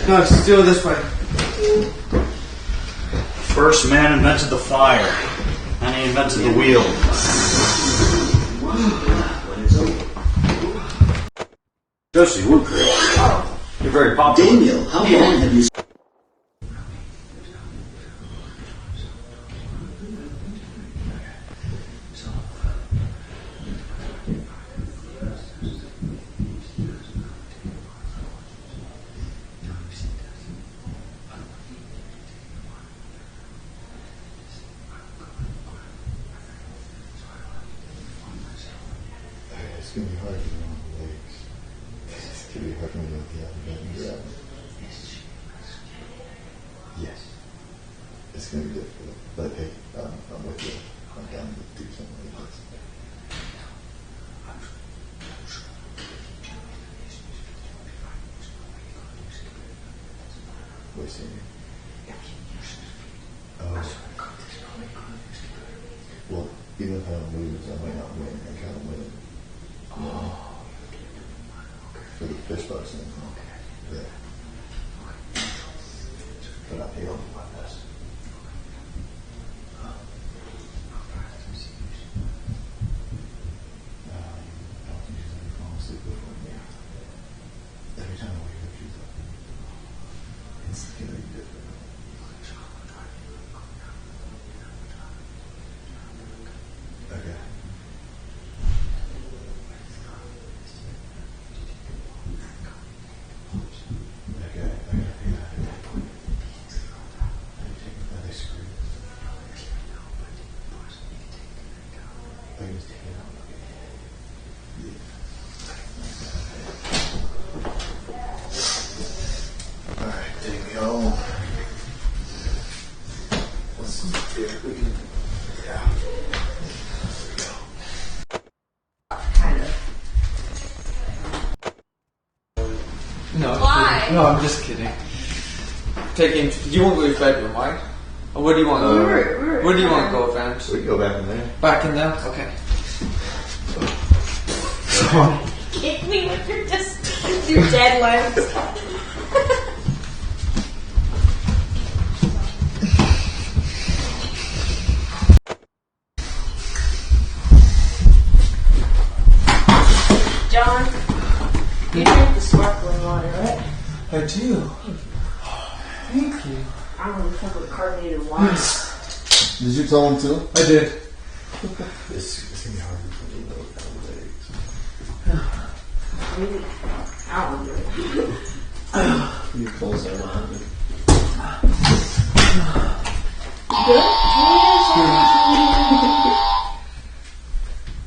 No, it's still this way. First man invented the fire, and he invented the wheel. Josie, Luke, you're very popular. Daniel, how long have you... It's gonna be hard to get on the legs. It's gonna be hard for me to get out of bed and grab it. Yes. It's gonna be difficult. But hey, I'm with you. I'm down to do something like this. Wait, see me? Oh. Well, even if I don't lose, I might not win. I kind of win. For the fish box thing. Yeah. But I'm here. I don't think she's ever fallen asleep before me. Every time I wake up, she's up. It's very different. Okay. Why? No, I'm just kidding. Taking. Do you want to go to your bedroom, right? Or where do you want to go? Where do you want to go, Vance? We can go back in there. Back in there? Okay. Kick me with your dead legs. John, you drink the sparkling water, right? I do. Thank you. I'm gonna fuck with carbonated water. Did you tell him too? I did. It's gonna be hard for me to know how Maybe. I don't do it. You close that one.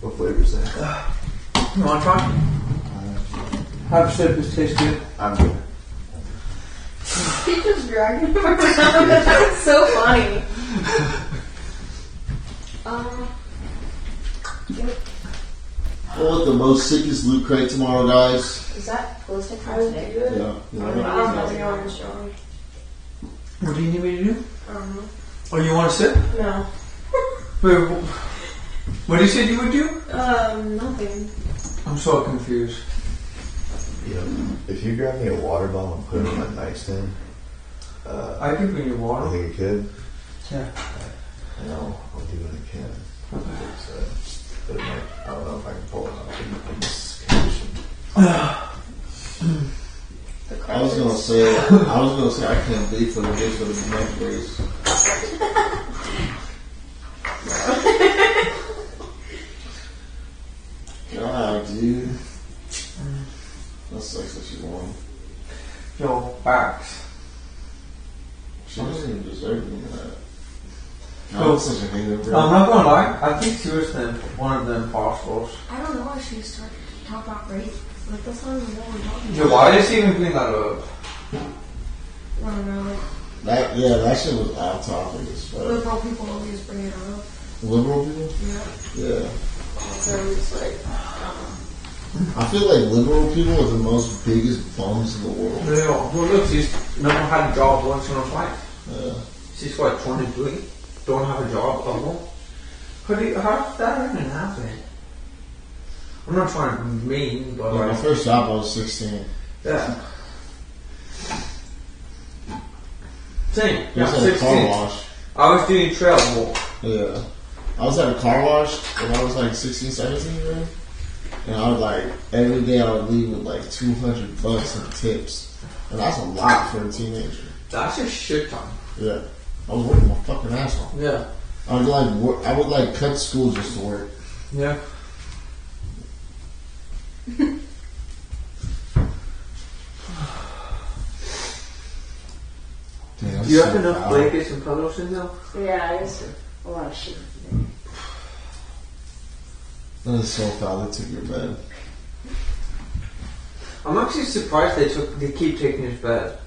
What flavor is that? You want to try? Have a sip. This tastes good. I'm good. He just dragging him around. That's so funny. Well, with the most sickest loot crate tomorrow, guys. Is that ballistic Yeah. I Yeah. don't have any orange, John. What do you need me to do? I don't know. Oh, you want to sit? No. Wait, what did you say you would do? Nothing. I'm so confused. You know, if you grab me a water bottle and put it on my nightstand, I can bring you I water. think you could. Yeah. And I'll do what I can. But it might, I don't know if I can pull it off in this condition. I was gonna say I can't wait for the days for the next race. God, dude. That sucks that she's won. Yo, backs. She doesn't even deserve any of that. So, I'm such a hangover. I'm not gonna lie, I think she was one of the imposters. I don't know why she was talking about rape. Like, that's not even what we're talking Yo, about. why did she even bring that up? I don't know. That shit was off topic as fuck. Liberal people always bring it up. Liberal people? Yeah. So it's like, I feel like liberal people are the most biggest bums in the world. They are. Well, look, she's never had a job once in her life. Yeah. She's what, 23? Don't have a job ever? How did that even happen? I'm not trying to be mean, but My first job I was 16. yeah. Same. I was at a car wash. I was doing trail walk. Yeah. I was at a car wash when I was like 16, 17 years old. And I would like, every day I would leave with like $200 in tips. And that's a lot for a teenager. That's a shit ton. Yeah. I was working my fucking ass off. Yeah. I would like cut school just to work. Yeah. Damn, Do you have so enough foul. blankets and pillows in there? Yeah, I used to. A lot of shit. That is so foul. They took your bed. I'm actually surprised they keep taking his bed.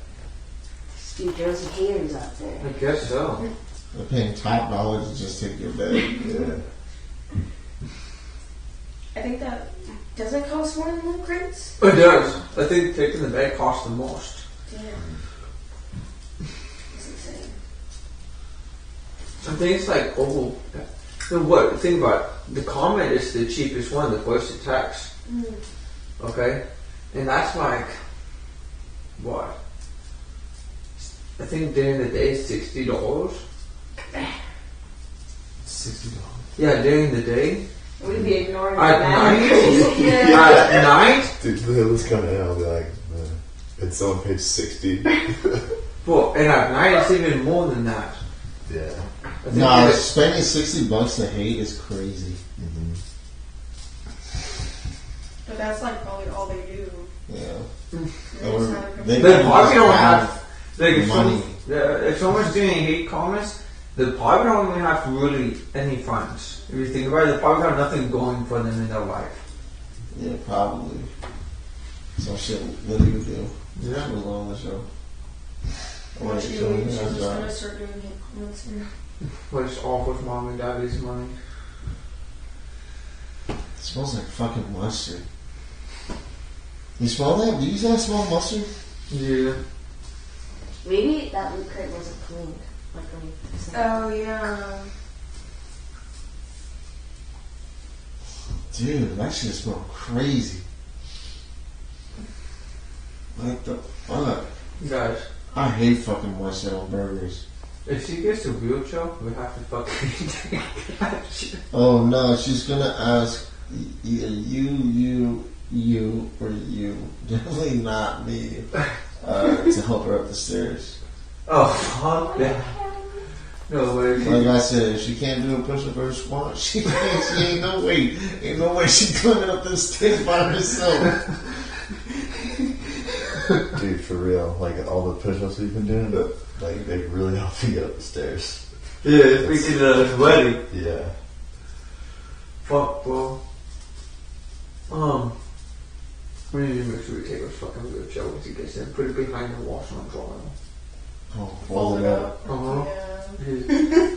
Few Josie haters out there. I guess so. They're paying top dollar to just take your bed. Yeah. I think that doesn't cost more than loot crates. It does. I think taking the bed costs the most. Damn. It's insane. I think it's like what? Think about it. The comment is the cheapest one, the voice to text. Okay, and that's like what? I think during the day $60. $60. Yeah, during the day. We'd be ignoring At that. night. At night. Dude, the hell is coming in, I'll be like, it's on page 60. Well, and at night it's even more than that. Yeah. I think Nah, it's- spending $60 to hate is crazy. But that's like probably all they do. Yeah. They probably don't have like money. if someone's doing hate comments, they probably don't even have really any friends. If you think about it, they probably have nothing going for them in their life. Yeah, probably. Some shit Letty would do. Yeah. She was on the show. What She's you on she's the just show. gonna start doing hate comments here. But it's all with mom and daddy's money. It smells like fucking mustard. You smell that? Do you guys smell mustard? Yeah. Maybe that loot crate wasn't cleaned. Like when you Oh yeah. Dude, that shit smells crazy. What the fuck? Guys, I hate fucking mustard on burgers. if she gets a wheelchair, we have to fucking take that shit. Oh no, she's gonna ask either you, or you. Definitely not me. To help her up the stairs. Oh, fuck that. No way. Like I said, if she can't do a push-up or a squat, she ain't no way she climbing up the stairs by herself. Dude, for real. Like, all the push-ups we've been doing, like, they really help you get up the stairs. Yeah, speaking of Letty. Yeah. Fuck, bro. We need to make sure we take our fucking wheelchair once he gets in. Put it behind the washer and dryer. Oh, fold it up. Uh-huh. Yeah.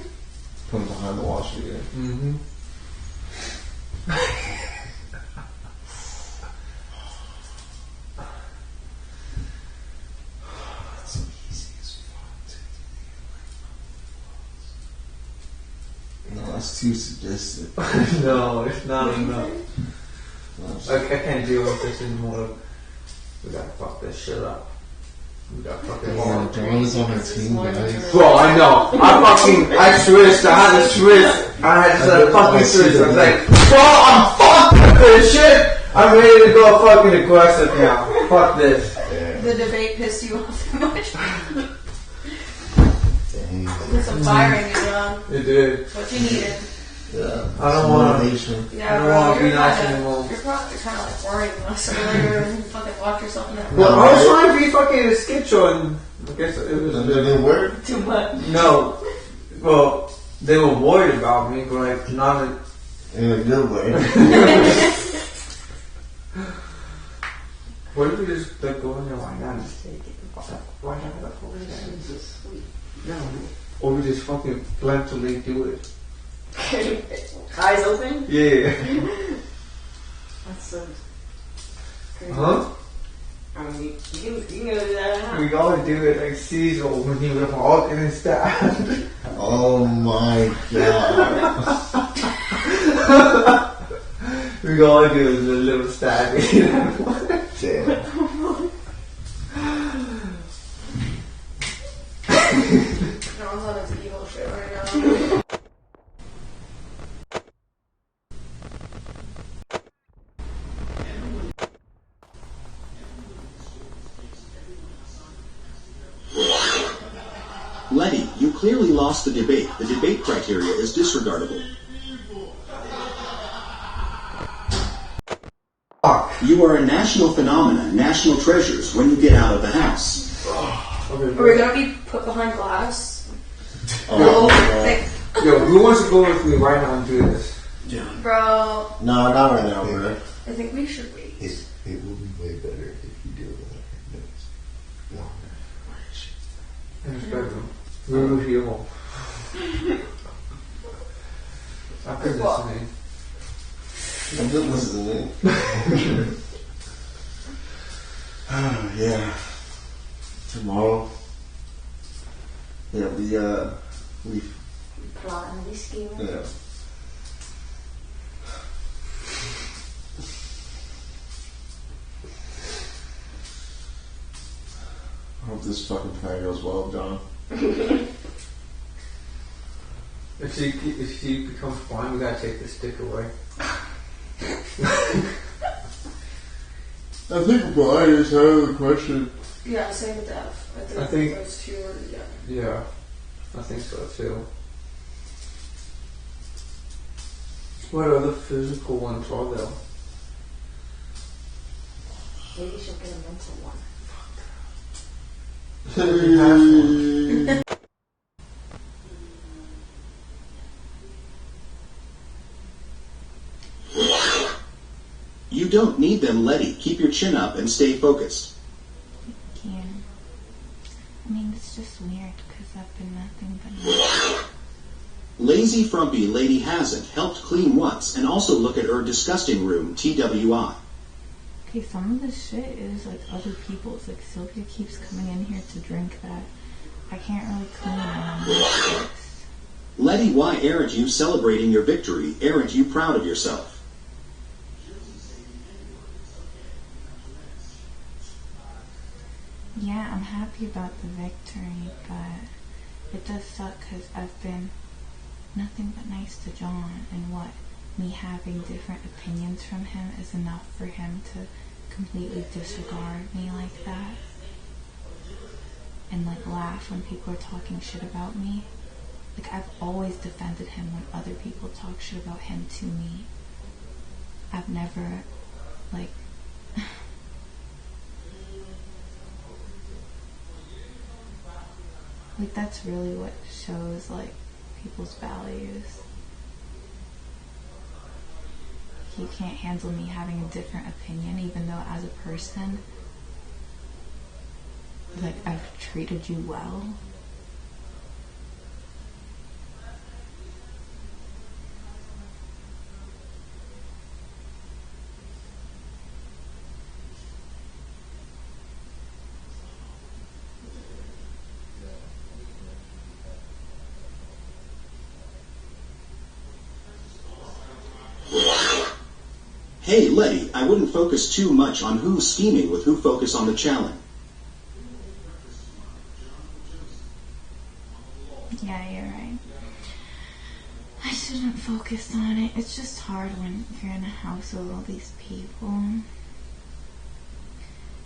Put it behind the washer, yeah. Mm-hmm. That's so easy as fuck. No, that's too suggestive. No, it's not enough. I can't deal with this anymore. We gotta fuck this shit up. We gotta fucking Yeah, Joanna's on her team, guys. Bro, I know. I switched. I had to switch. I had to fucking switch. I was like, bro, I'm fucked with this shit. I'm ready to go fucking aggressive now. Fuck this. The debate pissed you off so much. Dang. Put some fire in you, John. It did. What you needed. Yeah. I don't want to. Motivation. I don't want to be nice anymore. You're probably kind of like worrying us earlier and fucking locked yourself in that Well, room. I was trying to be fucking a skit show and I guess it was. Did it work? Too much. No. Well, they were worried about me, but like, not in. In a good way. What if we just like go in there like that? Why not have a whole No. Or we just fucking bluntly do it. Eyes open? Yeah. That's so crazy. Huh? I mean, you can go do that right now. We gotta do it like Cecil when he was walking and stuff. Oh my god. We gotta do a little stabby. Damn. No, I'm on this evil shit right now. Letty, you clearly lost the debate. The debate criteria is disregardable. You are a national phenomenon, national treasures when you get out of the house. Are we gonna be put behind glass? Yo, who wants to go with me right now and do this? Bro, No, not right now, bro. I think we should wait. It will be way better if you do it longer. We will heal. After listening. I'm just listening. Yeah. Tomorrow. Yeah, we Plotting this scheme. yeah. I hope this fucking plan goes well, John. If she becomes blind, we gotta take the stick away. I think blind is out of the question. Yeah, same with deaf. I think- those two are, yeah. Yeah, I think so too. What other physical ones are there? Maybe she'll get a mental one. You don't need them, Letty. Keep your chin up and stay focused. Can. I mean, it's just weird because I've been nothing but nice. Lazy frumpy lady hasn't helped clean once and also look at her disgusting room, TWI. Okay, some of the shit is like other people's. Like Sylvia keeps coming in here to drink that. I can't really clean around this. Letty, why aren't you celebrating your victory? Aren't you proud of yourself? Yeah, I'm happy about the victory, but it does suck because I've been nothing but nice to John, and what? Me having different opinions from him is enough for him to completely disregard me like that? And like laugh when people are talking shit about me? Like, I've always defended him when other people talk shit about him to me. I've never, like... like, that's really what shows, like, people's values. You can't handle me having a different opinion, even though as a person, like, I've treated you well. Hey, Letty, I wouldn't focus too much on who's scheming with who, focus on the challenge. Yeah, you're right. I shouldn't focus on it. It's just hard when you're in a house with all these people.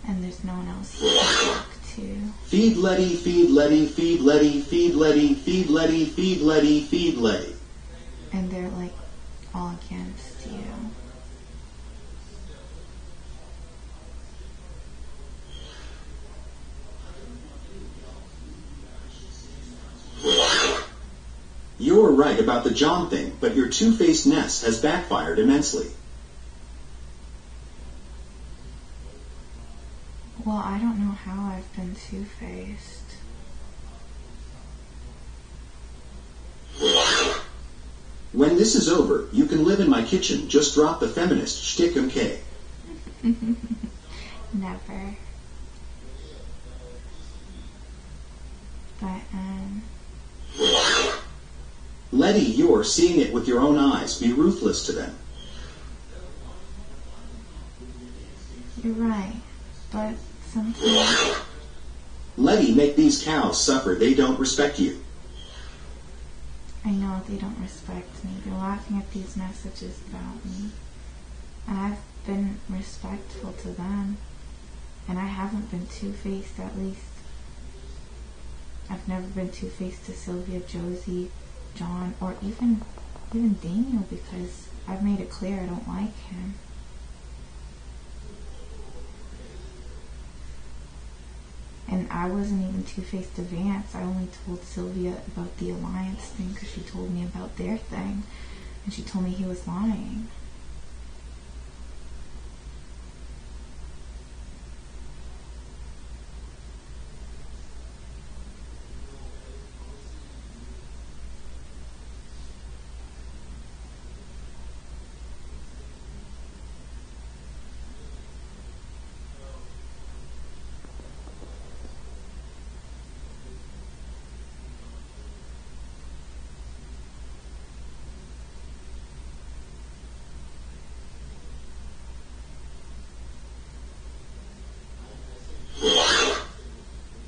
And there's no one else you can talk to. Feed Letty, feed Letty, feed Letty, feed Letty, feed Letty, feed Letty, feed Letty. And they're like all against you. You're right about the John thing, but your two-faced nest has backfired immensely. What? Well, I don't know how I've been two-faced. When this is over, you can live in my kitchen. Just drop the feminist shtick, okay? Never. But, Letty, you're seeing it with your own eyes. Be ruthless to them. you're right. But sometimes... Letty, make these cows suffer. They don't respect you. I know they don't respect me. They're laughing at these messages about me. And I've been respectful to them. And I haven't been two-faced, at least. I've never been two-faced to Sylvia, Josie, John, or even Daniel, because I've made it clear I don't like him. And I wasn't even two-faced to Vance. I only told Sylvia about the alliance thing because she told me about their thing. And she told me he was lying.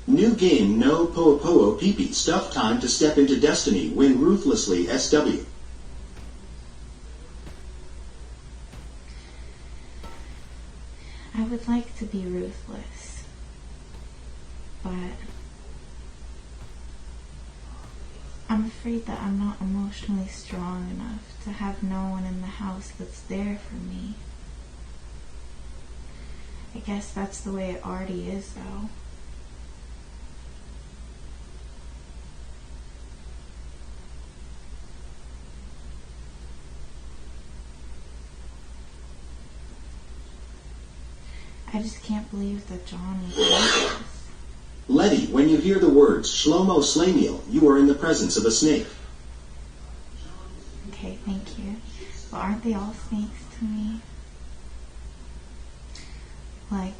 New game, no po'o pee-pee. Stuff time to step into destiny. Win ruthlessly, SW. I would like to be ruthless, but I'm afraid that I'm not emotionally strong enough to have no one in the house that's there for me. I guess that's the way it already is, though. I just can't believe that John was like this. Letty, when you hear the words Shlomo Slamiel, you are in the presence of a snake. Okay, thank you. But aren't they all snakes to me? Like,